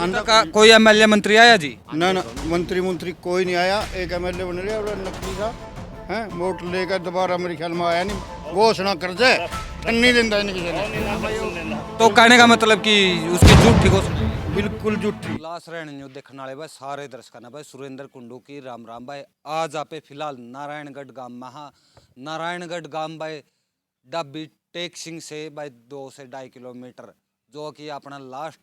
अंदर का कोई एमएलए मंत्री आया जी? ना ना मंत्री कोई नहीं आया। एक एमएलए बन रहा है नकली सा है, वोट लेकर दोबारा मेरे ख्याल में आया नहीं। घोषणा कर दे नहीं देता है किसी ने। तो कहने का मतलब कि उसकी झूठी घोषणा। बिल्कुल झूठी। लाश रहने जो देखने वाले भाई सारे दर्शक भाई सुरेंद्र कुंडू की राम राम भाई। आज आप फिलहाल नारायणगढ़ गांव में हाँ, नारायणगढ़ गांव भाई डब्बी टेक सिंह से भाई 2 से 2.5 किलोमीटर जो कि अपना लास्ट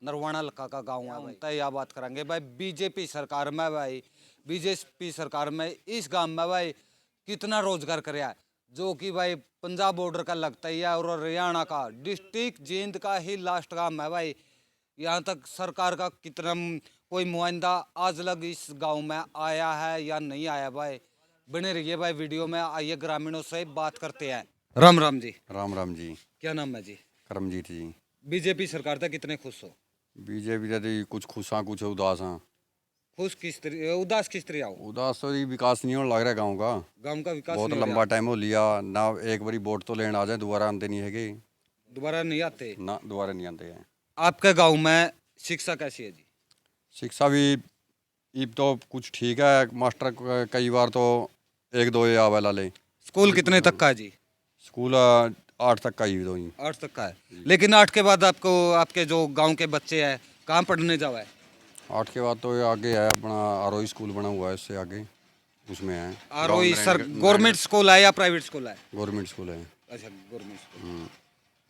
नरवाना लका का गांव है भाई। तय बात करेंगे भाई बीजेपी सरकार में भाई, बीजेपी सरकार में इस गांव में भाई कितना रोजगार कराया है, जो कि भाई पंजाब बॉर्डर का लगता ही है और हरियाणा का डिस्ट्रिक्ट जींद का ही लास्ट गांव है भाई। यहाँ तक सरकार का कितना कोई नुमाइंदा आज लग इस गांव में आया है या नहीं आया भाई। बने रहिए भाई वीडियो में, आइए ग्रामीणों से बात करते हैं। राम राम जी। राम राम जी। क्या नाम है जी? करमजीत जी। बीजेपी सरकार तक कितने खुश हो? बीजेपी जी कुछ खुश हाँ कुछ उदास हाँ। खुश किस तरह, उदास किस तरह आओ? उदास तो जी विकास नहीं होने लग रहा गाँव का। गांव का विकास बहुत नहीं हो लंबा रहा। टाइम हो लिया ना, एक बारी वोट तो लेने आ जाए दोबारा आते नहीं है दोबारा नहीं आते ना, दोबारा नहीं आते हैं। आपके गांव में शिक्षा कैसी है जी? शिक्षा भी अब तो कुछ ठीक है, मास्टर कई बार तो 1-2 ये आवे ला ले। स्कूल कितने तक का है जी? स्कूल 8 तक का ही तो ही। 8 तक का है, लेकिन 8 के बाद आपको आपके जो गांव के बच्चे हैं कहाँ पढ़ने जावा है? 8 के बाद तो ये आगे है अपना आरोही स्कूल बना हुआ है, इससे आगे उसमें है। आरोही सर गवर्नमेंट स्कूल है या प्राइवेट स्कूल है? गवर्नमेंट स्कूल है। अच्छा गवर्नमेंट स्कूल।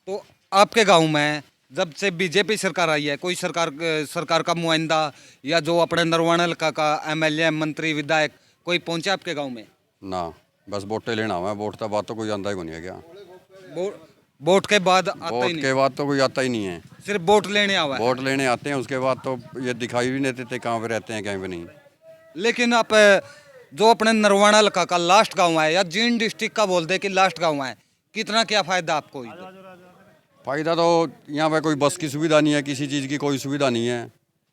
तो आपके गांव में जब से बीजेपी सरकार आई है कोई सरकार का नुमाइंदा या जो अपने नरवाना इलाका का एमएलए मंत्री विधायक कोई पहुंचा आपके गांव में? ना, बस वोटें लेना हुआ है, वोट का बाद तो कोई आता ही को नहीं है क्या। वोट के बाद आता ही वोट नहीं, के बाद तो कोई आता ही नहीं है। सिर्फ वोट लेने आवा है। वोट लेने आते हैं, उसके बाद तो ये दिखाई भी नहीं देते कहाँ पे रहते हैं कहीं पे नहीं। लेकिन आप जो अपने नरवाना इलाका का लास्ट गांव है या जींद डिस्ट्रिक्ट का बोल दे कि लास्ट गांव है, कितना क्या फायदा आपको इधर? फायदा तो यहाँ पे कोई बस की सुविधा नहीं है, किसी चीज़ की कोई सुविधा नहीं है।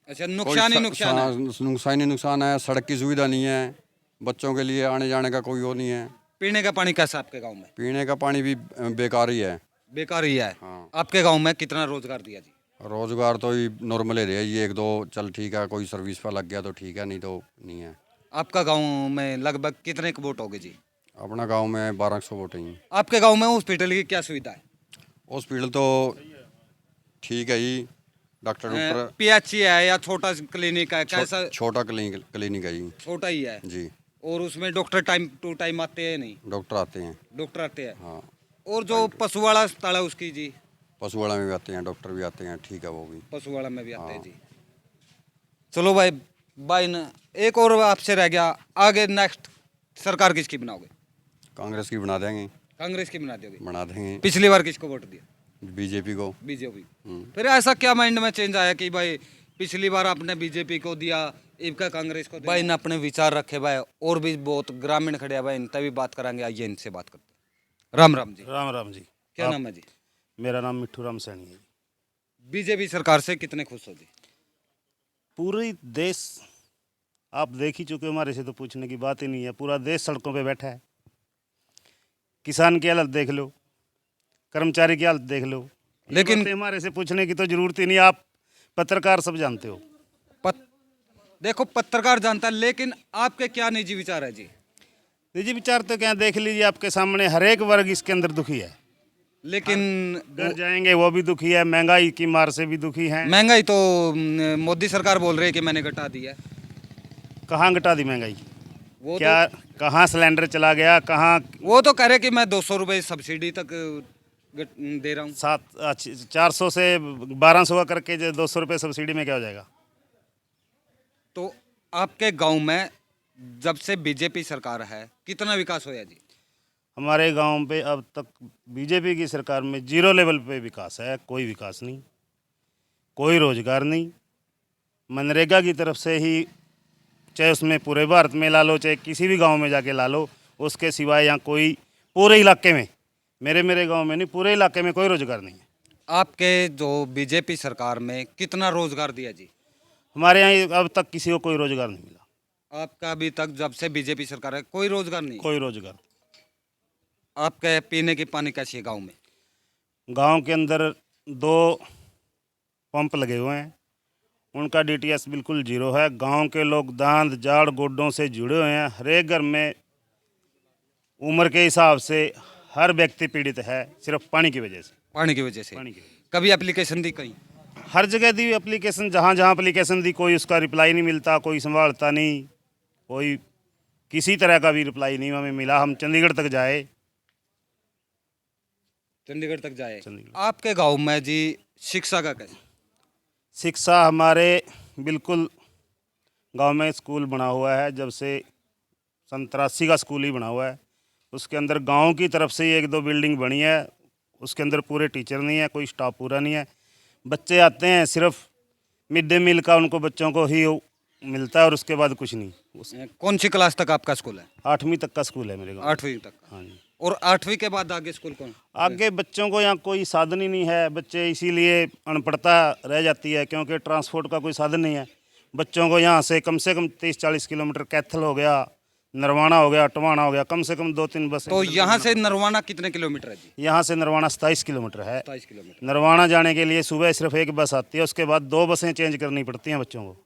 अच्छा नुकसान ही नुकसान है। नुकसान ही नुकसान है, सड़क की सुविधा नहीं है, बच्चों के लिए आने जाने का कोई वो नहीं है। पीने का पानी कैसा आपके गांव में? पीने का पानी भी बेकार ही है। बेकार ही है। हाँ। आपके गांव में कितना रोजगार दिया जी? रोजगार तो ही नॉर्मल है, ये 1-2 चल ठीक है, कोई सर्विस पर लग गया तो ठीक है, नहीं तो नहीं है। आपका गांव में लगभग कितने वोट होगे जी? अपना गांव में 1200 वोट हैं। आपके गांव में हॉस्पिटल की क्या सुविधा है? हॉस्पिटल तो ठीक है ही, डॉक्टर डॉक्टर पीएचसी है या छोटा क्लिनिक है कैसा? छोटा क्लिनिक है जी। छोटा ही है जी। और उसमें डॉक्टर टाइम टू टाइम आते हैं नहीं? डॉक्टर आते हैं। डॉक्टर आते हैं। हाँ। और जो पशुवाड़ा अस्पताल है उसकी जी? पशुवाड़ा में भी आते हैं, डॉक्टर भी आते हैं, ठीक है वो भी। पशुवाड़ा में भी आते हैं हाँ। जी। चलो भाई भाई न, एक और आपसे रह गया, आगे नेक्स्ट सरकार किसकी बनाओगे? कांग्रेस की बना देंगे। कांग्रेस की बना दोगे? बना देंगे। पिछली बार किसको वोट दिया? बीजेपी को। बीजेपी। हम्म। फिर ऐसा क्या माइंड में चेंज आया कि भाई पिछली बार आपने बीजेपी को दिया, इनका कांग्रेस को दिया? भाई ने अपने विचार रखे भाई, और भी बहुत ग्रामीण खड़े हैं भाई, इनसे भी बात करांगे, आइए इनसे बात करते हैं। राम राम जी। राम राम जी। क्या नाम है जी? मेरा नाम मिट्ठू राम सैनी है जी। बीजेपी सरकार से कितने खुश हो जी? पूरी देश आप देख ही चुके, हमारे से तो पूछने की बात ही नहीं है। पूरा देश सड़कों पे बैठा है। किसान की हालत देख लो, कर्मचारी की हालत देख लो, लेकिन हमारे से पूछने की तो जरूरत ही नहीं। आप पत्रकार सब जानते हो। देखो पत्रकार जानता है, लेकिन आपके क्या निजी विचार है जी? निजी विचार तो क्या, देख लीजिए आपके सामने, हर एक वर्ग इसके अंदर दुखी है। लेकिन घर जाएंगे वो भी दुखी है, महंगाई की मार से भी दुखी है। महंगाई तो मोदी सरकार बोल रही है कि मैंने घटा दी है। कहाँ घटा दी महंगाई? वो क्या कहाँ सिलेंडर चला गया, कहाँ वो तो कह रहे कि मैं 200 रुपये सब्सिडी तक दे रहा हूँ। 400 से 1200 का करके जो 200 रुपये सब्सिडी में क्या हो जाएगा? तो आपके गांव में जब से बीजेपी सरकार है कितना विकास होया जी? हमारे गांव पे अब तक बीजेपी की सरकार में 0 लेवल पे विकास है। कोई विकास नहीं, कोई रोजगार नहीं। मनरेगा की तरफ से ही, चाहे उसमें पूरे भारत में ला लो, चाहे किसी भी गांव में जाके ला लो, उसके सिवाय यहाँ कोई पूरे इलाके में, मेरे गांव में नहीं, पूरे इलाके में कोई रोजगार नहीं है। आपके जो बीजेपी सरकार में कितना रोजगार दिया जी? हमारे यहाँ अब तक किसी को कोई रोजगार नहीं मिला। आपका अभी तक जब से बीजेपी सरकार है कोई रोजगार नहीं? कोई रोजगार। आपके पीने की पानी कैसी है गांव में? गांव के अंदर 2 पंप लगे हुए हैं उनका डीटीएस बिल्कुल जीरो है। गांव के लोग दांत जाड़ गोड्डों से जुड़े हुए हैं। हर एक घर में उम्र के हिसाब से हर व्यक्ति पीड़ित है, सिर्फ पानी की वजह से। पानी की वजह से पानी की कभी एप्लीकेशन दी कहीं? हर जगह दी एप्लीकेशन, जहाँ जहाँ एप्लीकेशन दी कोई उसका रिप्लाई नहीं मिलता, कोई संभालता नहीं, कोई किसी तरह का भी रिप्लाई नहीं हमें मिला। हम चंडीगढ़ तक जाए। चंडीगढ़ तक जाए। चंडीगढ़। आपके गांव में जी शिक्षा का कैसे? शिक्षा हमारे बिल्कुल गांव में स्कूल बना हुआ है, जब से 87 का स्कूल ही बना हुआ है। उसके अंदर गांव की तरफ से ही 1-2 बिल्डिंग बनी है, उसके अंदर पूरे टीचर नहीं है, कोई स्टाफ पूरा नहीं है। बच्चे आते हैं, सिर्फ मिड डे मील का उनको बच्चों को ही मिलता है और उसके बाद कुछ नहीं। कौन सी क्लास तक आपका स्कूल है? 8वीं तक का स्कूल है मेरे गाँव। 8वीं तक का। हाँ जी। और 8वीं के बाद आगे स्कूल कौन? आगे बच्चों को यहाँ कोई साधन ही नहीं है। बच्चे इसीलिए अनपढ़ता रह जाती है, क्योंकि ट्रांसपोर्ट का कोई साधन नहीं है। बच्चों को यहाँ से कम 30-40 किलोमीटर कैथल हो गया, नरवाना हो गया, टवाना हो गया, कम से कम 2-3 बसें। तो यहाँ से नरवाना कितने किलोमीटर है जी? यहाँ से नरवाना 27 किलोमीटर है। 27 किलोमीटर। नरवाना जाने के लिए सुबह सिर्फ एक बस आती है, उसके बाद 2 बसें चेंज करनी पड़ती हैं बच्चों को,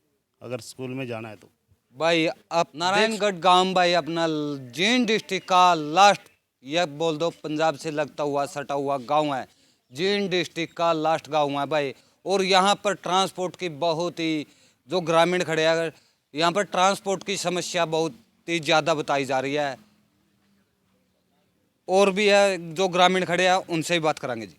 अगर स्कूल में जाना है तो। भाई आप नारायणगढ़ गांव भाई अपना जींद डिस्ट्रिक्ट का लास्ट, यह बोल दो पंजाब से लगता हुआ सटा हुआ गांव है। जींद डिस्ट्रिक्ट का लास्ट गांव है भाई। और यहाँ पर ट्रांसपोर्ट की बहुत ही, जो ग्रामीण खड़े हैं, यहाँ पर ट्रांसपोर्ट की समस्या बहुत ही ज़्यादा बताई जा रही है। और भी है जो ग्रामीण खड़े हैं, उनसे ही बात करांगे जी।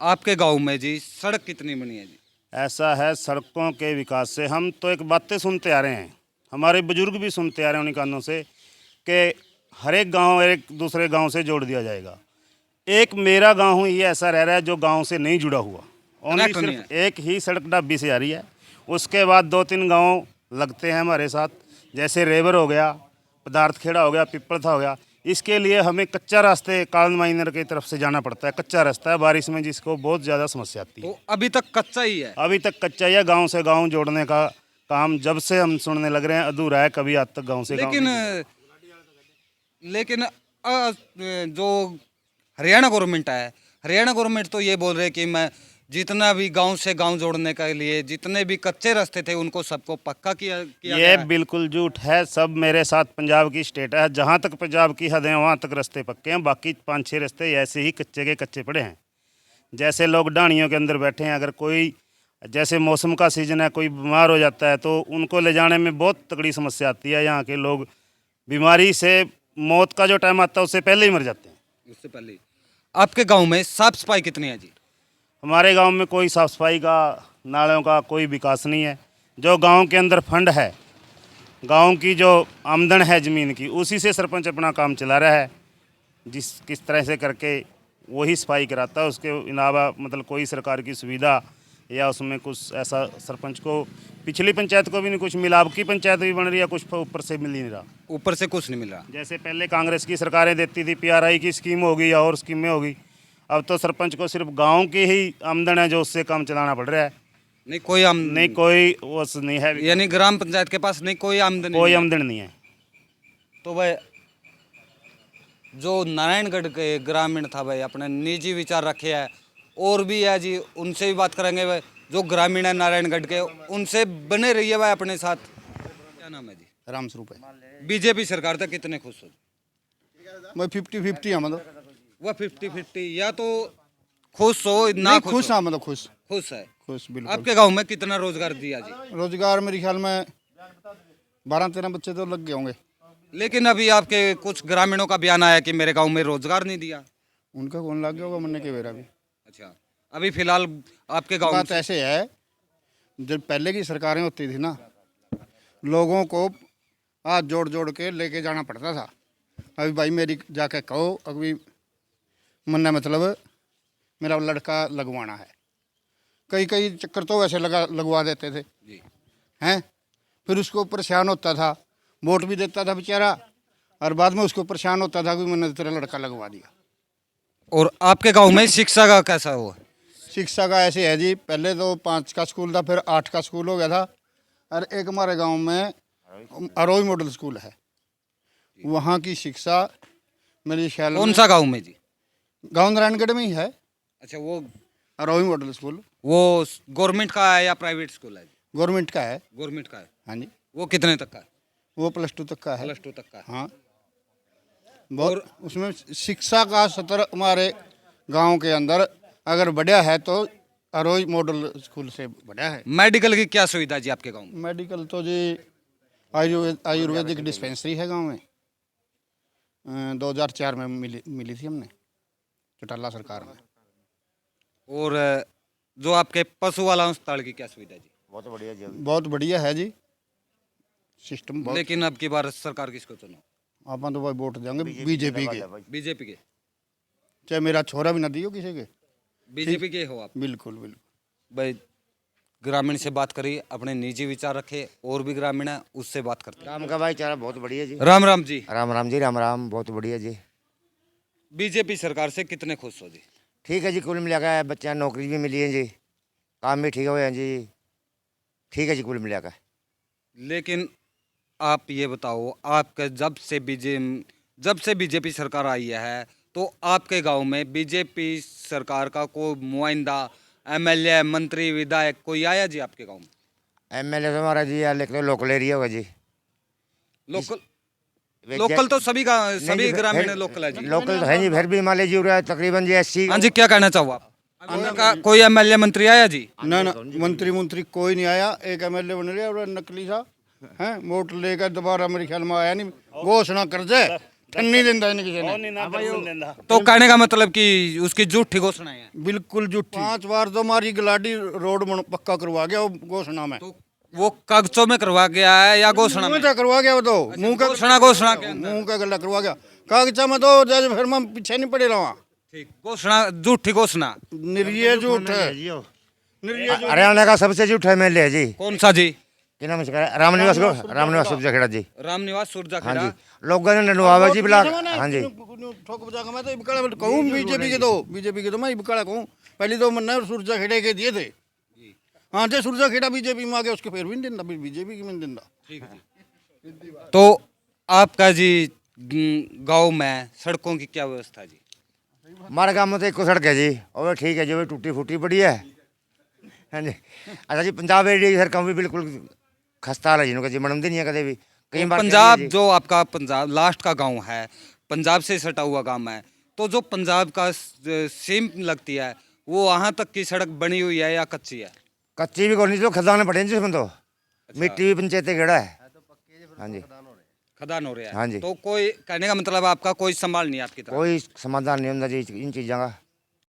आपके गांव में जी सड़क कितनी बनी है जी? ऐसा है, सड़कों के विकास से हम तो एक बातें सुनते आ रहे हैं, हमारे बुजुर्ग भी सुनते आ रहे हैं उन्हीं कानों से, कि हर एक गाँव एक दूसरे गाँव से जोड़ दिया जाएगा। एक मेरा गाँव ही ऐसा रह रहा है जो गाँव से नहीं जुड़ा हुआ। ओनली सिर्फ एक ही सड़क डाबी से आ रही है। उसके बाद 2-3 गांव लगते हैं हमारे साथ, जैसे रेवर हो गया, पदार्थ खेड़ा हो गया, पिपलथा हो गया। इसके लिए हमें कच्चा रास्ते कालन माइनर की तरफ से जाना पड़ता है। कच्चा रास्ता है बारिश में, जिसको बहुत ज़्यादा समस्या आती है। तो अभी तक कच्चा ही है? अभी तक कच्चा ही है। गाँव से गाँव जोड़ने का काम जब से हम सुनने लग रहे हैं अधूरा है, कभी आज तक गाँव से लेकिन जो हरियाणा गवर्नमेंट है, हरियाणा गवर्नमेंट तो ये बोल रहे हैं कि मैं जितना भी गांव से गांव जोड़ने के लिए जितने भी कच्चे रास्ते थे उनको सबको पक्का किया ये बिल्कुल झूठ है। सब मेरे साथ पंजाब की स्टेट है, जहाँ तक पंजाब की हद है वहाँ तक रास्ते पक्के हैं। बाकी 5-6 रास्ते ऐसे ही कच्चे के कच्चे पड़े हैं। जैसे लोग ढाणियों के अंदर बैठे हैं, अगर कोई जैसे मौसम का सीजन है, कोई बीमार हो जाता है तो उनको ले जाने में बहुत तगड़ी समस्या आती है। यहाँ के लोग बीमारी से, मौत का जो टाइम आता है उससे पहले ही मर जाते हैं। उससे पहले आपके गाँव में साफ सफाई कितनी है जी? हमारे गांव में कोई साफ़ सफाई का, नालों का कोई विकास नहीं है। जो गांव के अंदर फंड है, गांव की जो आमदन है ज़मीन की, उसी से सरपंच अपना काम चला रहा है। किस तरह से करके वही सफाई कराता है। उसके अलावा मतलब कोई सरकार की सुविधा या उसमें कुछ ऐसा सरपंच को, पिछली पंचायत को भी नहीं कुछ मिला। अब की पंचायत भी बन रही है, कुछ ऊपर से मिल ही नहीं रहा। ऊपर से कुछ नहीं मिल रहा। जैसे पहले कांग्रेस की सरकारें देती थी, PRI की स्कीम होगी या और स्कीमें होगी। अब तो सरपंच को सिर्फ गांव की ही आमदन है जो उससे काम चलाना पड़ रहा है। नहीं कोई वो नहीं है, यानी ग्राम पंचायत के पास नहीं कोई आमदनी, कोई आमदन नहीं है। तो भाई जो नारायणगढ़ के ग्रामीण था भाई, अपने निजी विचार रखे है। और भी है जी, उनसे भी बात करेंगे भाई। जो ग्रामीण है नारायणगढ़ के, उनसे बने रहिए भाई अपने साथ। क्या नाम है जी? राम स्वरूप है। बीजेपी सरकार तक कितने खुश हो? मैं 50-50 है, मतलब वह 50-50 या तो खुश हो ना नहीं, खुश खुश हो? हाँ, मतलब खुश खुश है। खुश बिल्कुल। आपके गांव में कितना रोजगार दिया जी? रोजगार मेरे ख्याल में 12-13 बच्चे तो लग गए होंगे। लेकिन अभी आपके कुछ ग्रामीणों का बयान आया कि मेरे गांव में रोजगार नहीं दिया। उनका कौन लग गया होगा, मरने के बेरा भी। अच्छा, अभी फिलहाल आपके गांव बात ऐसे है, जब पहले की सरकारें होती थी ना, लोगों को हाथ जोड़ जोड़ के लेके जाना पड़ता था। अभी भाई मेरी जाके कहो, अभी मन्ना मतलब मेरा लड़का लगवाना है, कई चक्कर तो वैसे लगवा देते थे जी। हैं। फिर उसको परेशान होता था, वोट भी देता था बेचारा, और बाद में उसको परेशान होता था कि मैंने तेरा लड़का लगवा दिया। और आपके गांव में शिक्षा का कैसा हुआ? शिक्षा का ऐसे है जी, पहले तो 5 का स्कूल था, फिर 8 का स्कूल हो गया था। और एक हमारे गांव में अरोई मॉडल स्कूल है, वहाँ की शिक्षा मेरे ख्याल में। कौन सा गांव में जी? गाँव नारायणगढ़ में ही है, अच्छा, वो अरोही मॉडल स्कूल गवर्नमेंट का है या प्राइवेट स्कूल है? गवर्नमेंट का है। गवर्नमेंट का है। हाँ जी, वो कितने तक का है? वो +2 तक का है। +2 तक का है। हाँ, बहुत उसमें शिक्षा का स्तर हमारे गांव के अंदर अगर बढ़िया है तो अरोही मॉडल स्कूल से बढ़िया है। मेडिकल की क्या सुविधा जी आपके गांव में? मेडिकल तो जी आयुर्वेदिक डिस्पेंसरी है गांव में, 2004 में मिली थी हमने चौटाला सरकार में। और जो आपके पशु वाला अस्पताल की क्या सुविधा है जी? बहुत बढ़िया है जी, सिस्टम बहुत। लेकिन अब की बार सरकार किसको चुनो? आप तो भाई वोट देंगे बीजेपी के, बीजेपी के। चाहे मेरा छोरा भी ना दियो किसी के। बीजेपी के हो आप? बिल्कुल बिल्कुल। भाई ग्रामीण से बात करी, अपने निजी विचार रखे, और भी ग्रामीण है उससे बात करते हैं। काम का भाईचारा बहुत बढ़िया जी। राम राम जी। राम राम जी, राम राम, बहुत बढ़िया जी। बीजेपी सरकार से कितने खुश हो जी? ठीक है जी, कुल मिलाकर बच्चा नौकरी भी मिली है जी, काम भी ठीक हुए हैं जी, ठीक है जी कुल मिलाकर। लेकिन आप ये बताओ, आपके जब से बीजेपी सरकार आई है तो आपके गांव में बीजेपी सरकार का कोई नुमाइंदा, एमएलए, मंत्री, विधायक कोई आया जी आपके गांव में? एमएलए तो हमारा जी यार, लेकिन लोकल एरिया होगा जी। लोकल तो सभी ग्रामीण लोकल है जी। लोकल तो है जी, फिर भी मान लीजिए पूरा तकरीबन जी 80। हाँ जी, क्या कहना चाहो आप? का कोई एमएलए मंत्री आया जी? ना ना, मंत्री कोई नहीं आया। एक एमएलए बन रहा और नकली सा है, वोट लेकर दोबारा मेरे ख्याल में आया नहीं। घोषणा कर दे, नहीं देता नहीं किसी ने। तो कहने का मतलब कि उसकी झूठी घोषणा है। बिल्कुल झूठी। 5 बार तो हमारी गलाडी रोड पक्का करवा गया वो घोषणा में। तो वो कागजों में करवा गया है या घोषणा में? करवा गया वो तो मुंह का घोषणा के अंदर। मुंह का गला करवा गया, कागजा में तो जज फिर मैं पीछे नहीं पड़े रहा। ठीक, घोषणा झूठी घोषणा, निर्य झूठ है। हरियाणा का सबसे झूठा एमएलए है जी। कौन सा जी? क्या नाम है? रामनिवास सुरजाखेड़ा जी। रामनिवास सुरजाखेड़ा। हाँ जी, लोगों ने नडवावा जी ब्लॉक। हाँ जी, ठोक बजा के मैं तो इबकाड़ा कहूँ बीजेपी के तो मैं इबकाड़ा कहूँ। पहले तो मैंने सुरजाखेड़े के दिए थे। हाँ जी, सुरजाखेड़ा बीजेपी में आ गया, उसके फिर भी नहीं देता, बीजेपी की नहीं देता। तो आपका जी गांव में सड़कों की क्या व्यवस्था जी? हमारे गाँव में तो एक सड़क है जी, और ठीक है जी, वो टूटी फूटी पड़ी है। हाँ जी। अच्छा जी, पंजाब एरिया की सड़क भी बिल्कुल खस्ता है जी, जी मनमदी नहीं है कभी भी। कई बार पंजाब, जो आपका पंजाब लास्ट का गांव है, पंजाब से सटा हुआ गांव है, तो जो पंजाब का सीम लगती है, वो वहाँ तक की सड़क बनी हुई है या कच्ची है? कच्ची भी कोई नहीं, तो खदाने पड़े जिसमें तो मिट्टी भी पंचायतें गेड़ा है। हाँ जी, खदान हो रहा है। हाँ जी। तो कोई कहने का मतलब आपका कोई संभाल नहीं है आपकी तरफ? कोई समाधान नहीं होता जी इन चीज़ों का।